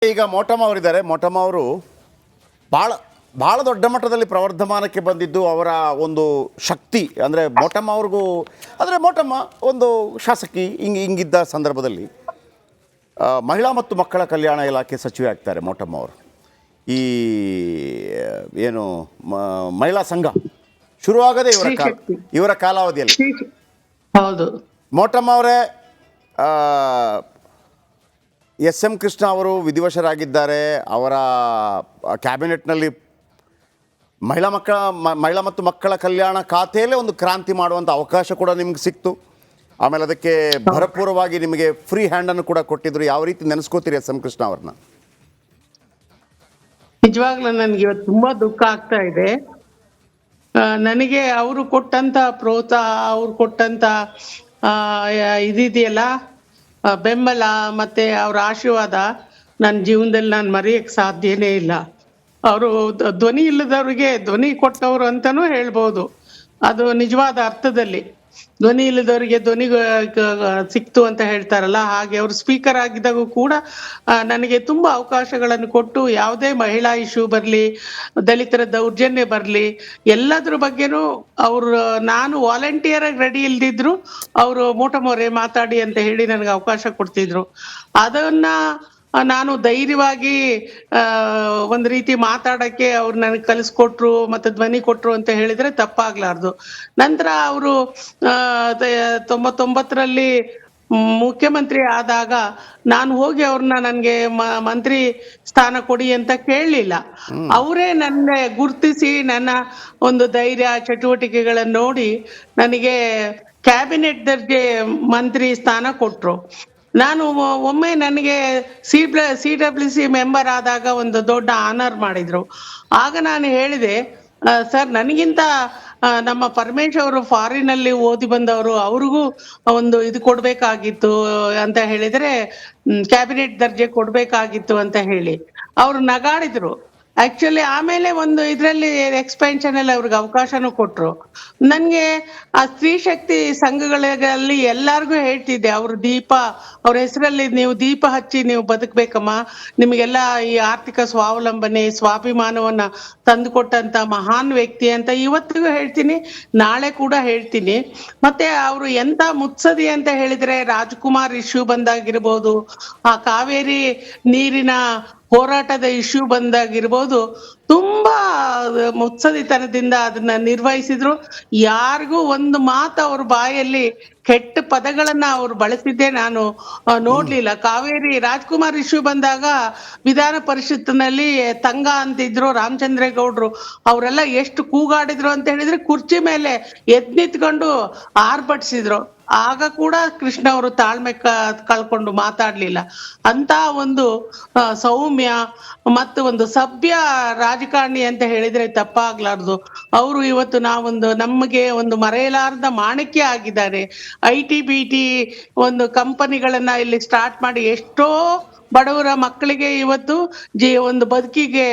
ಈಗ ಮೋಟಮ್ಮ ಅವರಿದ್ದಾರೆ. ಮೋಟಮ್ಮ ಅವರು ಭಾಳ ಭಾಳ ದೊಡ್ಡ ಮಟ್ಟದಲ್ಲಿ ಪ್ರವರ್ಧಮಾನಕ್ಕೆ ಬಂದಿದ್ದು ಅವರ ಒಂದು ಶಕ್ತಿ. ಅಂದರೆ ಮೋಟಮ್ಮ ಅವ್ರಿಗೂ, ಅಂದರೆ ಮೋಟಮ್ಮ ಒಂದು ಶಾಸಕಿ ಹಿಂಗಿದ್ದ ಸಂದರ್ಭದಲ್ಲಿ ಮಹಿಳಾ ಮತ್ತು ಮಕ್ಕಳ ಕಲ್ಯಾಣ ಇಲಾಖೆ ಸಚಿವೆ ಆಗ್ತಾರೆ ಮೋಟಮ್ಮ ಅವರು. ಈ ಏನು ಮಹಿಳಾ ಸಂಘ ಶುರುವಾಗದೆ ಇವರ ಕಾಲಾವಧಿಯಲ್ಲಿ. ಹೌದು. ಮೋಟಮ್ಮ ಅವರೇ, ಎಸ್ ಎಂ ಕೃಷ್ಣ ಅವರು ವಿಧಿವಶರಾಗಿದ್ದಾರೆ. ಅವರ ಕ್ಯಾಬಿನೆಟ್ನಲ್ಲಿ ಮಹಿಳಾ ಮತ್ತು ಮಕ್ಕಳ ಕಲ್ಯಾಣ ಖಾತೆಯಲ್ಲೇ ಒಂದು ಕ್ರಾಂತಿ ಮಾಡುವಂಥ ಅವಕಾಶ ಕೂಡ ನಿಮ್ಗೆ ಸಿಕ್ತು. ಆಮೇಲೆ ಅದಕ್ಕೆ ಭರಪೂರ್ವವಾಗಿ ನಿಮಗೆ ಫ್ರೀ ಹ್ಯಾಂಡನ್ನು ಕೂಡ ಕೊಟ್ಟಿದ್ರು. ಯಾವ ರೀತಿ ನೆನೆಸ್ಕೋತೀರಿ ಎಸ್ ಎಂ ಕೃಷ್ಣ ಅವ್ರನ್ನ? ನಿಜವಾಗ್ಲೂ ನನಗೆ ಇವತ್ತು ತುಂಬಾ ದುಃಖ ಆಗ್ತಾ ಇದೆ. ನನಗೆ ಅವರು ಕೊಟ್ಟಂತ ಪ್ರೋತ್ಸಾಹ, ಅವ್ರು ಕೊಟ್ಟಂತ ಇದಿದೆಯಲ್ಲ, ಬೆಂಬಲ ಮತ್ತೆ ಅವ್ರ ಆಶೀರ್ವಾದ ನನ್ನ ಜೀವನದಲ್ಲಿ ನಾನು ಮರೆಯಕ್ಕೆ ಸಾಧ್ಯನೇ ಇಲ್ಲ. ಅವರು ಧ್ವನಿ ಇಲ್ಲದವ್ರಿಗೆ ಧ್ವನಿ ಕೊಟ್ಟವರು ಅಂತಾನೂ ಹೇಳ್ಬೋದು. ಅದು ನಿಜವಾದ ಅರ್ಥದಲ್ಲಿ ಧ್ವನಿ ಇಲ್ಲದವರಿಗೆ ಧ್ವನಿ ಸಿಕ್ತು ಅಂತ ಹೇಳ್ತಾರಲ್ಲ, ಹಾಗೆ ಅವರು ಸ್ಪೀಕರ್ ಆಗಿದ್ದಾಗೂ ಕೂಡ ನನಗೆ ತುಂಬಾ ಅವಕಾಶಗಳನ್ನು ಕೊಟ್ಟು, ಯಾವುದೇ ಮಹಿಳಾ ಇಶ್ಯೂ ಬರಲಿ, ದಲಿತರ ದೌರ್ಜನ್ಯ ಬರಲಿ, ಎಲ್ಲದ್ರ ಬಗ್ಗೆನೂ ಅವರು, ನಾನು ವಾಲಂಟಿಯರ್ ಆಗಿ ರೆಡಿ ಇಲ್ದಿದ್ರು ಅವರು ಮೋಟಮೋರೆ ಮಾತಾಡಿ ಅಂತ ಹೇಳಿ ನನಗೆ ಅವಕಾಶ ಕೊಡ್ತಿದ್ರು. ಅದನ್ನ ನಾನು ಧೈರ್ಯವಾಗಿ ಒಂದ್ ರೀತಿ ಮಾತಾಡಕ್ಕೆ ಅವ್ರು ನನಗೆ ಕಲಿಸ್ಕೊಟ್ರು ಮತ್ತೆ ಧ್ವನಿ ಕೊಟ್ರು ಅಂತ ಹೇಳಿದ್ರೆ ತಪ್ಪಾಗ್ಲಾರ್ದು. ನಂತರ ಅವರು 99ರಲ್ಲಿ ಮುಖ್ಯಮಂತ್ರಿ ಆದಾಗ ನಾನು ಹೋಗಿ ಅವ್ರನ್ನ ನನ್ಗೆ ಮಂತ್ರಿ ಸ್ಥಾನ ಕೊಡಿ ಅಂತ ಕೇಳಲಿಲ್ಲ. ಅವರೇ ನನ್ನ ಗುರ್ತಿಸಿ ನನ್ನ ಒಂದು ಧೈರ್ಯ ಚಟುವಟಿಕೆಗಳನ್ನ ನೋಡಿ ನನಗೆ ಕ್ಯಾಬಿನೆಟ್ ದರ್ಜೆ ಮಂತ್ರಿ ಸ್ಥಾನ ಕೊಟ್ರು. ನಾನು ಒಮ್ಮೆ ನನಗೆ CWC ಮೆಂಬರ್ ಆದಾಗ ಒಂದು ದೊಡ್ಡ ಆನರ್ ಮಾಡಿದ್ರು. ಆಗ ನಾನು ಹೇಳಿದೆ, ಸರ್ ನನಗಿಂತ ನಮ್ಮ ಪರಮೇಶ್ ಅವರು ಫಾರಿನ್ ಅಲ್ಲಿ ಓದಿ ಬಂದವರು, ಅವ್ರಿಗೂ ಒಂದು ಇದು ಕೊಡ್ಬೇಕಾಗಿತ್ತು ಅಂತ ಹೇಳಿದ್ರೆ, ಕ್ಯಾಬಿನೆಟ್ ದರ್ಜೆ ಕೊಡ್ಬೇಕಾಗಿತ್ತು ಅಂತ ಹೇಳಿ ಅವ್ರು ನಗಾಡಿದ್ರು. ಆಕ್ಚುಲಿ ಆಮೇಲೆ ಒಂದು ಇದ್ರಲ್ಲಿ ಎಕ್ಸ್ಪೆನ್ಷನ್ ಅಲ್ಲಿ ಅವ್ರಿಗೆ ಅವಕಾಶನೂ ಕೊಟ್ರು. ನನ್ಗೆ ಆ ಸ್ತ್ರೀ ಶಕ್ತಿ ಸಂಘಗಳಲ್ಲಿ ಎಲ್ಲಾರ್ಗು ಹೇಳ್ತಿದ್ದೆ, ಅವ್ರ ಹೆಸರಲ್ಲಿ ನೀವು ದೀಪ ಹಚ್ಚಿ ನೀವು ಬದುಕ್ಬೇಕಮ್ಮ, ನಿಮಗೆಲ್ಲ ಈ ಆರ್ಥಿಕ ಸ್ವಾವಲಂಬನೆ ಸ್ವಾಭಿಮಾನವನ್ನ ತಂದುಕೊಟ್ಟಂತ ಮಹಾನ್ ವ್ಯಕ್ತಿ ಅಂತ ಇವತ್ತಿಗೂ ಹೇಳ್ತೀನಿ, ನಾಳೆ ಕೂಡ ಹೇಳ್ತೀನಿ. ಮತ್ತೆ ಅವರು ಎಂತ ಮುತ್ಸದಿ ಅಂತ ಹೇಳಿದ್ರೆ, ರಾಜ್ಕುಮಾರ್ ಇಶ್ಯೂ ಬಂದಾಗಿರ್ಬೋದು, ಆ ಕಾವೇರಿ ನೀರಿನ ಹೋರಾಟದ ಇಶ್ಯೂ ಬಂದಾಗಿರ್ಬೋದು, ತುಂಬಾ ಮುತ್ಸದಿತನದಿಂದ ಅದನ್ನ ನಿರ್ವಹಿಸಿದ್ರು. ಯಾರಿಗೂ ಒಂದು ಮಾತು ಅವ್ರ ಬಾಯಲ್ಲಿ ಕೆಟ್ಟ ಪದಗಳನ್ನ ಅವ್ರು ಬಳಸಿದ್ದೆ ನಾನು ನೋಡ್ಲಿಲ್ಲ. ಕಾವೇರಿ ರಾಜ್ಕುಮಾರ್ ಇಶ್ಯೂ ಬಂದಾಗ ವಿಧಾನ ಪರಿಷತ್ನಲ್ಲಿ ತಂಗ ಅಂತಿದ್ರು ರಾಮಚಂದ್ರೇಗೌಡ್ರು, ಅವರೆಲ್ಲ ಎಷ್ಟು ಕೂಗಾಡಿದ್ರು ಅಂತ ಹೇಳಿದ್ರೆ ಕುರ್ಚಿ ಮೇಲೆ ಎದ್ ನಿಂತ್ಕೊಂಡು ಆರ್ಭಟಿಸಿದ್ರು. ಆಗ ಕೂಡ ಕೃಷ್ಣ ಅವರು ತಾಳ್ಮೆ ಕಳ್ಕೊಂಡು ಮಾತಾಡ್ಲಿಲ್ಲ. ಅಂತ ಒಂದು ಸೌಮ್ಯ ಮತ್ತು ಒಂದು ಸಭ್ಯ ರಾಜಕಾರಣಿ ಅಂತ ಹೇಳಿದ್ರೆ ತಪ್ಪಾಗ್ಲಾರ್ದು. ಅವರು ಇವತ್ತು ನಮಗೆ ಒಂದು ಮರೆಯಲಾರದ ಮಾಣಿಕ್ಯ ಆಗಿದ್ದಾರೆ. ITBT ಒಂದು ಕಂಪನಿಗಳನ್ನ ಇಲ್ಲಿ ಸ್ಟಾರ್ಟ್ ಮಾಡಿ ಎಷ್ಟೋ ಬಡವರ ಮಕ್ಕಳಿಗೆ ಇವತ್ತು ಒಂದು ಬದುಕಿಗೆ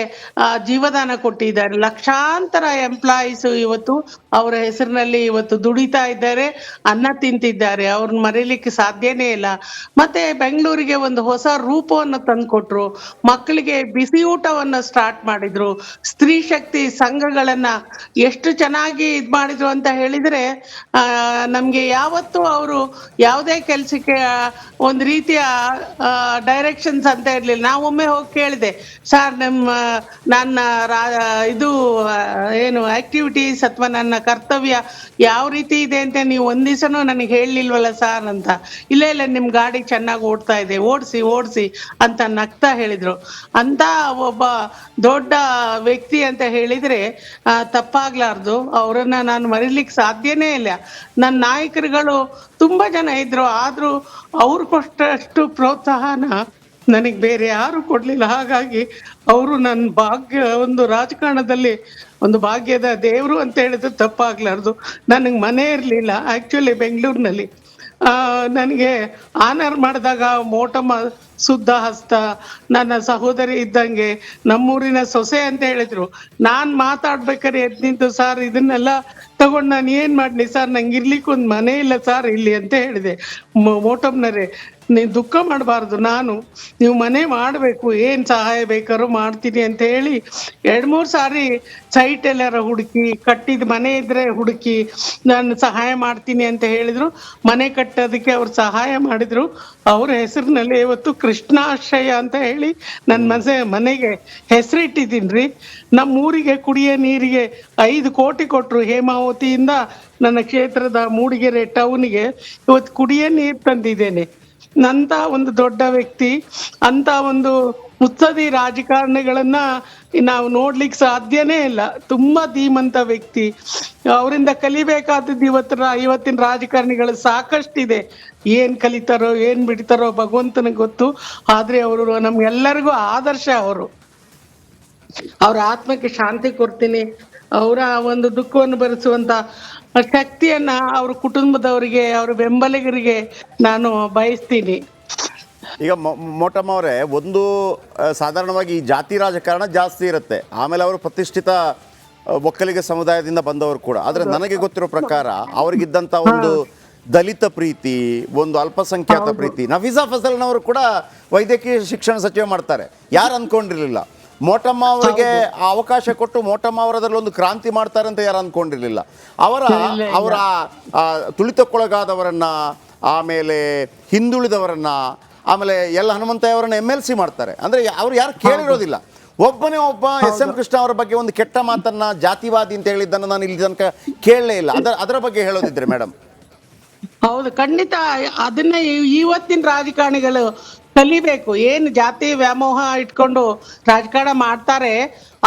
ಜೀವದಾನ ಕೊಟ್ಟಿದ್ದಾರೆ. ಲಕ್ಷಾಂತರ ಎಂಪ್ಲಾಯೀಸ್ ಇವತ್ತು ಅವರ ಹೆಸರಿನಲ್ಲಿ ಇವತ್ತು ದುಡಿತಾ ಇದ್ದಾರೆ, ಅನ್ನ ತಿಂತಿದ್ದಾರೆ. ಅವ್ರನ್ನ ಮರೀಲಿಕ್ಕೆ ಸಾಧ್ಯನೇ ಇಲ್ಲ. ಮತ್ತೆ ಬೆಂಗಳೂರಿಗೆ ಒಂದು ಹೊಸ ರೂಪವನ್ನು ತಂದ್ಕೊಟ್ರು, ಮಕ್ಕಳಿಗೆ ಬಿಸಿ ಊಟವನ್ನ ಸ್ಟಾರ್ಟ್ ಮಾಡಿದ್ರು, ಸ್ತ್ರೀ ಶಕ್ತಿ ಸಂಘಗಳನ್ನ ಎಷ್ಟು ಚೆನ್ನಾಗಿ ಇದ್ ಮಾಡಿದ್ರು ಅಂತ ಹೇಳಿದ್ರೆ, ನಮ್ಗೆ ಯಾವತ್ತೂ ಅವರು ಯಾವುದೇ ಕೆಲ್ಸಕ್ಕೆ ಒಂದ್ ರೀತಿಯ ಡೈರೆಕ್ಷನ್ಸ್ ಅಂತ ಇರ್ಲಿಲ್ಲ. ನಾವೊಮ್ಮೆ ಹೋಗಿ ಕೇಳಿದೆ, ಸರ್ ನನ್ನ ಇದು ಏನು ಆಕ್ಟಿವಿಟೀಸ್ ಅಥವಾ ನನ್ನ ಕರ್ತವ್ಯ ಯಾವ ರೀತಿ ಇದೆ ಅಂತ ನೀವು ಒಂದ್ ದಿವಸನೂ ನನಗೆ ಹೇಳಲಿಲ್ವಲ್ಲ ಸರ್ ಅಂತ. ಇಲ್ಲ ನಿಮ್ ಗಾಡಿ ಚೆನ್ನಾಗಿ ಓಡ್ತಾ ಇದೆ, ಓಡಿಸಿ ಅಂತ ನಗ್ತಾ ಹೇಳಿದ್ರು. ಅಂತ ಒಬ್ಬ ದೊಡ್ಡ ವ್ಯಕ್ತಿ ಅಂತ ಹೇಳಿದ್ರೆ ತಪ್ಪಾಗ್ಲಾರ್ದು. ಅವರನ್ನ ನಾನು ಮರೀಲಿಕ್ಕೆ ಸಾಧ್ಯನೇ ಇಲ್ಲ. ನನ್ನ ನಾಯಕರುಗಳು ತುಂಬಾ ಜನ ಇದ್ರು, ಆದ್ರೂ ಅವ್ರು ಕೊಟ್ಟಷ್ಟು ಪ್ರೋತ್ಸಾಹನ ನನಗೆ ಬೇರೆ ಯಾರು ಕೊಡ್ಲಿಲ್ಲ. ಹಾಗಾಗಿ ಅವರು ನನ್ನ ಭಾಗ್ಯ, ಒಂದು ರಾಜಕಾರಣದಲ್ಲಿ ಒಂದು ಭಾಗ್ಯದ ದೇವರು ಅಂತ ಹೇಳಿದ್ರೆ ತಪ್ಪಾಗ್ಲಾರ್ದು. ನನಗೆ ಮನೆ ಇರ್ಲಿಲ್ಲ ಆಕ್ಚುಲಿ ಬೆಂಗಳೂರಿನಲ್ಲಿ. ನನಗೆ ಆನರ್ ಮಾಡಿದಾಗ ಮೋಟಮ್ಮ ಶುದ್ಧ ಹಸ್ತ, ನನ್ನ ಸಹೋದರಿ ಇದ್ದಂಗೆ, ನಮ್ಮೂರಿನ ಸೊಸೆ ಅಂತ ಹೇಳಿದ್ರು. ನಾನ್ ಮಾತಾಡ್ಬೇಕಾದ್ರೆ ಎದ್ ನಿಂತು, ಸರ್ ಇದನ್ನೆಲ್ಲ ತಗೊಂಡ್ ನಾನು ಏನ್ ಮಾಡ್ಲಿ ಸರ್, ನಂಗೆ ಇರ್ಲಿಕ್ಕೆ ಒಂದ್ ಮನೆ ಇಲ್ಲ ಸರ್ ಇಲ್ಲಿ ಅಂತ ಹೇಳಿದೆ. ಮೋಟಮ್ನರೇ, ನೀವು ದುಃಖ ಮಾಡಬಾರ್ದು, ನೀವು ಮನೆ ಮಾಡಬೇಕು, ಏನು ಸಹಾಯ ಬೇಕಾದ್ರೂ ಮಾಡ್ತೀನಿ ಅಂತ ಹೇಳಿ 2-3 ಸಾರಿ ಸೈಟ್ ಎಲ್ಲಾರ ಹುಡುಕಿ, ಕಟ್ಟಿದ ಮನೆ ಇದ್ರೆ ಹುಡುಕಿ ನಾನು ಸಹಾಯ ಮಾಡ್ತೀನಿ ಅಂತ ಹೇಳಿದ್ರು. ಮನೆ ಕಟ್ಟೋದಕ್ಕೆ ಅವ್ರು ಸಹಾಯ ಮಾಡಿದ್ರು. ಅವ್ರ ಹೆಸರಿನಲ್ಲಿ ಇವತ್ತು ಕೃಷ್ಣಾಶ್ರಯ ಅಂತ ಹೇಳಿ ನನ್ನ ಮನೆಗೆ ಹೆಸರಿಟ್ಟಿದ್ದೀನಿ. ನಮ್ಮ ಊರಿಗೆ ಕುಡಿಯೋ ನೀರಿಗೆ 5 ಕೋಟಿ ಕೊಟ್ಟರು. ಹೇಮಾವತಿಯಿಂದ ನನ್ನ ಕ್ಷೇತ್ರದ ಮೂಡಿಗೆರೆ ಟೌನ್ಗೆ ಇವತ್ತು ಕುಡಿಯೋ ನೀರು ತಂದಿದ್ದೇನೆ. ನಂತ ಒಂದು ದೊಡ್ಡ ವ್ಯಕ್ತಿ, ಅಂತ ಒಂದು ಮುತ್ಸದಿ ರಾಜಕಾರಣಿಗಳನ್ನ ನಾವು ನೋಡ್ಲಿಕ್ಕೆ ಸಾಧ್ಯನೇ ಇಲ್ಲ. ತುಂಬಾ ಧೀಮಂತ ವ್ಯಕ್ತಿ. ಅವರಿಂದ ಕಲಿಬೇಕಾದದ್ದು ಇವತ್ತಿನ ರಾಜಕಾರಣಿಗಳು ಸಾಕಷ್ಟಿದೆ. ಏನ್ ಕಲಿತಾರೋ ಏನ್ ಬಿಡ್ತಾರೋ ಭಗವಂತನಿಗೆ ಗೊತ್ತು. ಆದ್ರೆ ಅವರು ನಮ್ಗೆಲ್ಲರಿಗೂ ಆದರ್ಶ. ಅವ್ರ ಆತ್ಮಕ್ಕೆ ಶಾಂತಿ ಕೊಡ್ತೀನಿ. ಅವರ ಒಂದು ದುಃಖವನ್ನು ಭರಿಸುವಂತ ಶಕ್ತಿಯನ್ನ ಅವ್ರ ಕುಟುಂಬದವರಿಗೆ, ಅವ್ರ ಬೆಂಬಲಿಗರಿಗೆ ನಾನು ಬಯಸ್ತೀನಿ. ಈಗ ಮೋಟಮ್ಮ ಅವರೇ, ಒಂದು ಸಾಧಾರಣವಾಗಿ ಈ ಜಾತಿ ರಾಜಕಾರಣ ಜಾಸ್ತಿ ಇರುತ್ತೆ. ಆಮೇಲೆ ಅವರು ಪ್ರತಿಷ್ಠಿತ ಒಕ್ಕಲಿಗ ಸಮುದಾಯದಿಂದ ಬಂದವರು ಕೂಡ. ಆದರೆ ನನಗೆ ಗೊತ್ತಿರೋ ಪ್ರಕಾರ ಅವರಿಗಿದ್ದಂಥ ಒಂದು ದಲಿತ ಪ್ರೀತಿ, ಒಂದು ಅಲ್ಪಸಂಖ್ಯಾತ ಪ್ರೀತಿ. ನಫೀಸಾ ಫಸಲ್ನವರು ಕೂಡ ವೈದ್ಯಕೀಯ ಶಿಕ್ಷಣ ಸಚಿವ ಮಾಡ್ತಾರೆ. ಯಾರು ಅಂದ್ಕೊಂಡಿರಲಿಲ್ಲ ಮೋಟಮ್ಮ ಅವರಿಗೆ ಆ ಅವಕಾಶ ಕೊಟ್ಟು ಮೋಟಮ್ಮ ಅವರದಲ್ಲಿ ಒಂದು ಕ್ರಾಂತಿ ಮಾಡ್ತಾರೆ ಅಂತ ಯಾರು ಅಂದ್ಕೊಂಡಿರಲಿಲ್ಲ. ಅವರ ತುಳಿತಕ್ಕೊಳಗಾದವರನ್ನ, ಆಮೇಲೆ ಹಿಂದುಳಿದವರನ್ನ, ಆಮೇಲೆ ಎಲ್ಲ ಹನುಮಂತಯ್ಯವರನ್ನ MLC ಮಾಡ್ತಾರೆ. ಅಂದರೆ ಅವ್ರು ಯಾರು ಕೇಳಿರೋದಿಲ್ಲ. ಒಬ್ಬನೇ ಒಬ್ಬ SM ಕೃಷ್ಣ ಅವರ ಬಗ್ಗೆ ಒಂದು ಕೆಟ್ಟ ಮಾತನ್ನ, ಜಾತಿವಾದಿ ಅಂತ ಹೇಳಿದ್ದನ್ನು ನಾನು ಇಲ್ಲಿ ತನಕ ಕೇಳಲೇ ಇಲ್ಲ. ಅದರ ಬಗ್ಗೆ ಹೇಳೋದಿದ್ರೆ ಮೇಡಮ್. ಹೌದು, ಖಂಡಿತ. ಅದನ್ನ ಇವತ್ತಿನ ರಾಜಕಾರಣಿಗಳು ಕಲಿಬೇಕು. ಏನು ಜಾತಿ ವ್ಯಾಮೋಹ ಇಟ್ಕೊಂಡು ರಾಜಕಾರಣ ಮಾಡ್ತಾರೆ,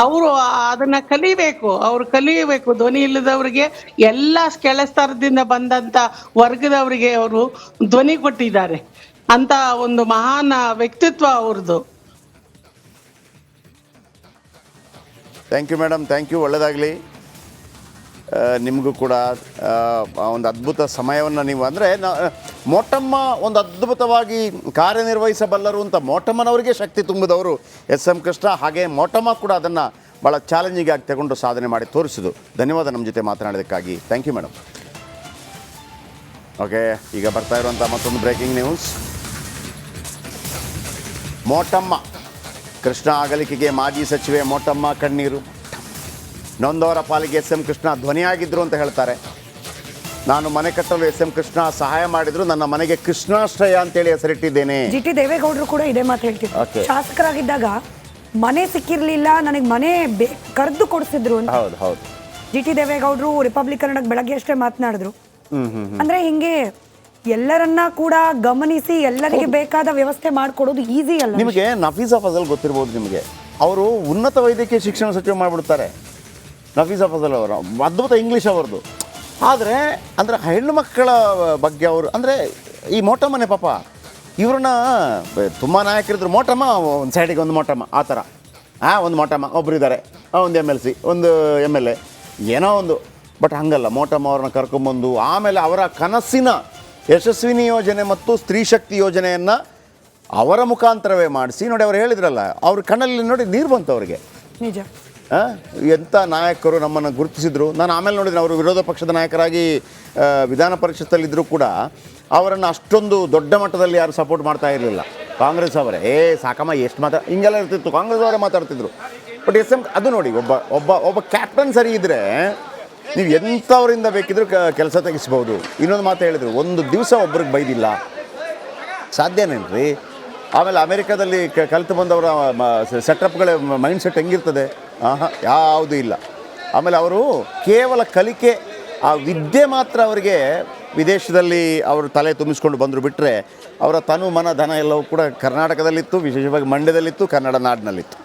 ಅವರು ಅದನ್ನ ಕಲಿಬೇಕು. ಅವ್ರು ಕಲಿಯಬೇಕು. ಧ್ವನಿ ಇಲ್ಲದವ್ರಿಗೆ, ಎಲ್ಲ ಕೆಳಸ್ತರದಿಂದ ಬಂದಂತ ವರ್ಗದವರಿಗೆ ಅವರು ಧ್ವನಿ ಕೊಟ್ಟಿದ್ದಾರೆ. ಅಂತ ಒಂದು ಮಹಾನ್ ವ್ಯಕ್ತಿತ್ವ ಅವ್ರದ್ದು. Thank you madam, thank you. ಒಳ್ಳೆಯದಾಗಲಿ ನಿಮಗೂ ಕೂಡ. ಒಂದು ಅದ್ಭುತ ಸಮಯವನ್ನು ನೀವು, ಅಂದರೆ ಮೋಟಮ್ಮ ಒಂದು ಅದ್ಭುತವಾಗಿ ಕಾರ್ಯನಿರ್ವಹಿಸಬಲ್ಲರು ಅಂತ ಮೋಟಮ್ಮನವರಿಗೆ ಶಕ್ತಿ ತುಂಬಿದವರು SM ಕೃಷ್ಣ. ಹಾಗೆ ಮೋಟಮ್ಮ ಕೂಡ ಅದನ್ನು ಭಾಳ ಚಾಲೆಂಜಿಂಗ್ ಆಗಿ ತಗೊಂಡು ಸಾಧನೆ ಮಾಡಿ ತೋರಿಸಿದ್ದು. ಧನ್ಯವಾದ ನಮ್ಮ ಜೊತೆ ಮಾತನಾಡೋದಕ್ಕಾಗಿ. ಥ್ಯಾಂಕ್ ಯು ಮೇಡಮ್. ಓಕೆ, ಈಗ ಬರ್ತಾ ಇರುವಂಥ ಮತ್ತೊಂದು ಬ್ರೇಕಿಂಗ್ ನ್ಯೂಸ್. ಮೋಟಮ್ಮ ಕೃಷ್ಣ ಅಗಲಿಕೆಗೆ ಮಾಜಿ ಸಚಿವೆ ಮೋಟಮ್ಮ ಕಣ್ಣೀರು. ನೊಂದವರ ಪಾಲಿಗೆ SM ಕೃಷ್ಣ ಧ್ವನಿಯಾಗಿದ್ದರು ಅಂತ ಹೇಳ್ತಾರೆ. ನಾನು ಮನೆ ಕಟ್ಟಲು SM ಕೃಷ್ಣ ಸಹಾಯ ಮಾಡಿದ್ರು, ನನ್ನ ಮನೆಗೆ ಕೃಷ್ಣಾಶ್ರಯ ಅಂತೇಳಿ ಹೆಸರಿಟ್ಟಿದ್ದೇನೆ. GT ದೇವೇಗೌಡರು ಕೂಡ ಇದೇ ಮಾತು ಹೇಳ್ತಿದ್ರು. ಶಾಸಕರಾಗಿದ್ದಾಗ ಮನೆ ಸಿಕ್ಕಿರ್ಲಿಲ್ಲ, ನನಗೆ ಮನೆ ಕರೆದು ಕೊಡಿಸಿದ್ರು ಅಂತ. ಹೌದು. GT ದೇವೇಗೌಡರು ರಿಪಬ್ಲಿಕ್ ಬೆಳಗ್ಗೆ ಅಷ್ಟೇ ಮಾತನಾಡಿದ್ರು. ಅಂದ್ರೆ ಹಿಂಗೆ ಎಲ್ಲರನ್ನ ಕೂಡ ಗಮನಿಸಿ ಎಲ್ಲರಿಗೆ ಬೇಕಾದ ವ್ಯವಸ್ಥೆ ಮಾಡಿಕೊಡೋದು ಈಸಿ ಅಲ್ಲ. ನಿಮಗೆ ನಫೀಸಾ ಫಜಲ್ ಗೊತ್ತಿರ್ಬೋದು. ನಿಮಗೆ ಅವರು ಉನ್ನತ ವೈದ್ಯಕೀಯ ಶಿಕ್ಷಣ ಸಚಿವ ಮಾಡಿಬಿಡ್ತಾರೆ. ನಫೀಸಾ ಫಜಲ್ ಅವರು ಅದ್ಭುತ ಇಂಗ್ಲೀಷ್ ಅವ್ರದ್ದು. ಆದರೆ ಅಂದರೆ ಹೆಣ್ಣು ಮಕ್ಕಳ ಬಗ್ಗೆ ಅವರು, ಅಂದರೆ ಈ ಮೋಟಮ್ಮನೆ ಪಾಪ ಇವ್ರನ್ನ ತುಂಬ ನಾಯಕರಿದ್ರು. ಮೋಟಮ್ಮ ಒಂದು ಸೈಡಿಗೆ ಒಂದು ಮೋಟಮ್ಮ, ಆ ಥರ ಒಂದು ಮೋಟಮ್ಮ ಒಬ್ಬರು ಇದ್ದಾರೆ, ಒಂದು MLC, ಒಂದು MLA, ಏನೋ ಒಂದು. ಬಟ್ ಹಂಗಲ್ಲ, ಮೋಟಮ್ಮ ಅವ್ರನ್ನ ಕರ್ಕೊಂಬಂದು ಆಮೇಲೆ ಅವರ ಕನಸಿನ ಯಶಸ್ವಿನಿ ಯೋಜನೆ ಮತ್ತು ಸ್ತ್ರೀ ಶಕ್ತಿ ಯೋಜನೆಯನ್ನು ಅವರ ಮುಖಾಂತರವೇ ಮಾಡಿಸಿ. ನೋಡಿ, ಅವ್ರು ಹೇಳಿದ್ರಲ್ಲ, ಅವ್ರ ಕಣ್ಣಲ್ಲಿ ನೋಡಿ ನೀರು ಬಂತು ಅವರಿಗೆ. ನಿಜ. ಎಂಥ ನಾಯಕರು ನಮ್ಮನ್ನು ಗುರುತಿಸಿದ್ರು. ನಾನು ಆಮೇಲೆ ನೋಡಿದ್ರೆ ಅವರು ವಿರೋಧ ಪಕ್ಷದ ನಾಯಕರಾಗಿ ವಿಧಾನ ಪರಿಷತ್ತಲ್ಲಿದ್ದರೂ ಕೂಡ ಅವರನ್ನು ಅಷ್ಟೊಂದು ದೊಡ್ಡ ಮಟ್ಟದಲ್ಲಿ ಯಾರು ಸಪೋರ್ಟ್ ಮಾಡ್ತಾ ಇರಲಿಲ್ಲ. ಕಾಂಗ್ರೆಸ್ ಅವರೇ ಸಾಕಮ್ಮ ಎಷ್ಟು ಹಿಂಗೆಲ್ಲ ಇರ್ತಿತ್ತು, ಕಾಂಗ್ರೆಸ್ ಅವರೇ ಮಾತಾಡ್ತಿದ್ರು. ಬಟ್ SM ಅದು ನೋಡಿ, ಒಬ್ಬ ಕ್ಯಾಪ್ಟನ್ ಸರಿ ಇದ್ದರೆ ನೀವು ಎಂಥವರಿಂದ ಬೇಕಿದ್ರೂ ಕೆಲಸ ತೆಗಿಸ್ಬೋದು. ಇನ್ನೊಂದು ಮಾತು ಹೇಳಿದರು, ಒಂದು ದಿವಸ ಒಬ್ರಿಗೆ ಬೈದಿಲ್ಲ, ಸಾಧ್ಯನೇನ್ರಿ? ಆಮೇಲೆ ಅಮೆರಿಕಾದಲ್ಲಿ ಕಲಿತು ಬಂದವರ ಸೆಟಪ್ಗಳ ಮೈಂಡ್ ಸೆಟ್ ಹೆಂಗಿರ್ತದೆ? ಯಾವುದೂ ಇಲ್ಲ. ಆಮೇಲೆ ಅವರು ಕೇವಲ ಕಲಿಕೆ, ಆ ವಿದ್ಯೆ ಮಾತ್ರ ಅವರಿಗೆ ವಿದೇಶದಲ್ಲಿ ಅವರು ತಲೆ ತುಂಬಿಸ್ಕೊಂಡು ಬಂದರು. ಬಿಟ್ಟರೆ ಅವರ ತನು ಮನ ಧನ ಎಲ್ಲವೂ ಕೂಡ ಕರ್ನಾಟಕದಲ್ಲಿತ್ತು, ವಿಶೇಷವಾಗಿ ಮಂಡ್ಯದಲ್ಲಿತ್ತು, ಕನ್ನಡ ನಾಡಿನಲ್ಲಿತ್ತು.